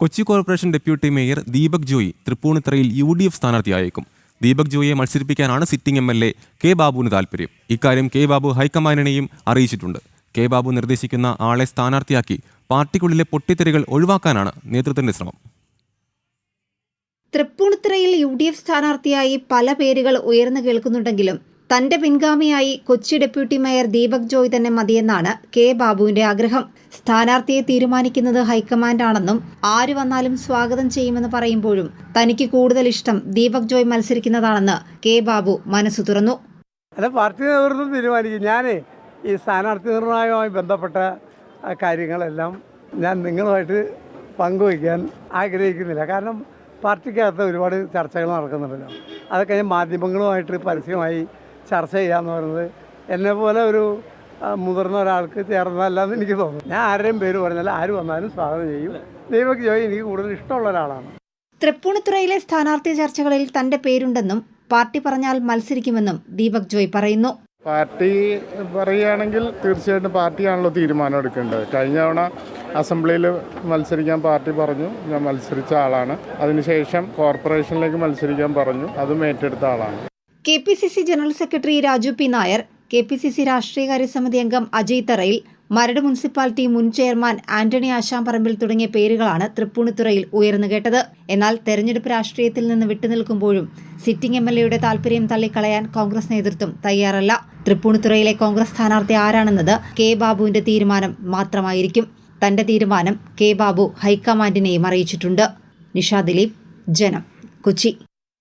Kochi corporation deputy mayor Deepak Joy തൃപ്പൂണിത്തറയിൽ UDF സ്ഥാനാർത്ഥിയായേക്കും. ദീപക് ജോയിയെ മത്സരിപ്പിക്കാനാണ് സിറ്റിംഗ് MLA കെ ബാബുവിന് താൽപര്യം. ഇക്കാര്യം കെ ബാബു ഹൈക്കമാൻഡിനെയും അറിയിച്ചിട്ടുണ്ട്. കെ ബാബു നിർദ്ദേശിക്കുന്ന ആളെ സ്ഥാനാർത്ഥിയാക്കി പാർട്ടിക്കുള്ളിലെ പൊട്ടിത്തെറികൾ ഒഴിവാക്കാനാണ് നേതൃത്വത്തിന്റെ ശ്രമം. തൃപ്പൂണിത്തറയിൽ UDF സ്ഥാനാർത്ഥിയായി പല പേരുകൾ ഉയർന്നു കേൾക്കുന്നുണ്ടെങ്കിലും തന്റെ പിൻഗാമിയായി കൊച്ചി ഡെപ്യൂട്ടി മേയർ ദീപക് ജോയ് തന്നെ മതിയെന്നാണ് കെ ബാബുവിന്റെ ആഗ്രഹം. സ്ഥാനാർത്ഥിയെ തീരുമാനിക്കുന്നത് ഹൈക്കമാൻഡാണെന്നും ആര് വന്നാലും സ്വാഗതം ചെയ്യുമെന്ന് പറയുമ്പോഴും തനിക്ക് കൂടുതൽ ഇഷ്ടം ദീപക് ജോയ് മത്സരിക്കുന്നതാണെന്ന് കെ ബാബു മനസ്സു തുറന്നു. അല്ല, പാർട്ടി നേതൃത്വം തീരുമാനിക്കും. ഞാൻ ഈ സ്ഥാനാർത്ഥി നിർണയവുമായി ബന്ധപ്പെട്ട കാര്യങ്ങളെല്ലാം ഞാൻ നിങ്ങളുമായിട്ട് പങ്കുവയ്ക്കാൻ ആഗ്രഹിക്കുന്നില്ല. കാരണം പാർട്ടിക്കകത്ത് ഒരുപാട് ചർച്ചകൾ നടക്കുന്നുണ്ടല്ലോ. അതൊക്കെ ഞാൻ മാധ്യമങ്ങളുമായിട്ട് പരസ്യമായി ചർച്ച ചെയ്യാമെന്ന് പറയുന്നത് എന്നെപ്പോലെ ഒരു മുതിർന്ന ഒരാൾക്ക് ചേർന്നതല്ലെന്ന് എനിക്ക് തോന്നുന്നു. ഞാൻ ആരുടെയും പേര് പറഞ്ഞാൽ ആര് വന്നാലും സ്വാഗതം ചെയ്യും. ദീപക് ജോയ് എനിക്ക് കൂടുതൽ ഇഷ്ടമുള്ള ഒരാളാണ്. തൃപ്പൂണിത്തുറയിലെ സ്ഥാനാർത്ഥി ചർച്ചകളിൽ തന്റെ പേരുണ്ടെന്നും പാർട്ടി പറഞ്ഞാൽ മത്സരിക്കുമെന്നും ദീപക് ജോയ് പറയുന്നു. പാർട്ടി പറയുകയാണെങ്കിൽ തീർച്ചയായിട്ടും പാർട്ടിയാണല്ലോ തീരുമാനം എടുക്കേണ്ടത്. കഴിഞ്ഞ തവണ അസംബ്ലിയിൽ മത്സരിക്കാൻ പാർട്ടി പറഞ്ഞു, ഞാൻ മത്സരിച്ച ആളാണ്. അതിനുശേഷം കോർപ്പറേഷനിലേക്ക് മത്സരിക്കാൻ പറഞ്ഞു, അതും ഏറ്റെടുത്ത ആളാണ്. KPCC general secretary Raju P Nair, KPCC രാഷ്ട്രീയകാര്യ സമിതി അംഗം അജയ് തറയിൽ, മരട് മുനിസിപ്പാലിറ്റി മുൻ ചെയർമാൻ ആന്റണി ആശാമ്പറമ്പിൽ തുടങ്ങിയ പേരുകളാണ് തൃപ്പൂണിത്തുറയിൽ ഉയർന്നു കേട്ടത്. എന്നാൽ തെരഞ്ഞെടുപ്പ് രാഷ്ട്രീയത്തിൽ നിന്ന് വിട്ടുനിൽക്കുമ്പോഴും സിറ്റിംഗ് MLAയുടെ താൽപര്യം തള്ളിക്കളയാൻ കോൺഗ്രസ് നേതൃത്വം തയ്യാറല്ല. തൃപ്പൂണിത്തുറയിലെ കോൺഗ്രസ് സ്ഥാനാർത്ഥി ആരാണെന്നത് കെ ബാബുവിന്റെ തീരുമാനം മാത്രമായിരിക്കും. തന്റെ തീരുമാനം കെ ബാബു ഹൈക്കമാൻഡിനെയും അറിയിച്ചിട്ടുണ്ട്. നിഷ ദിലീപ്, ജനം, കൊച്ചി.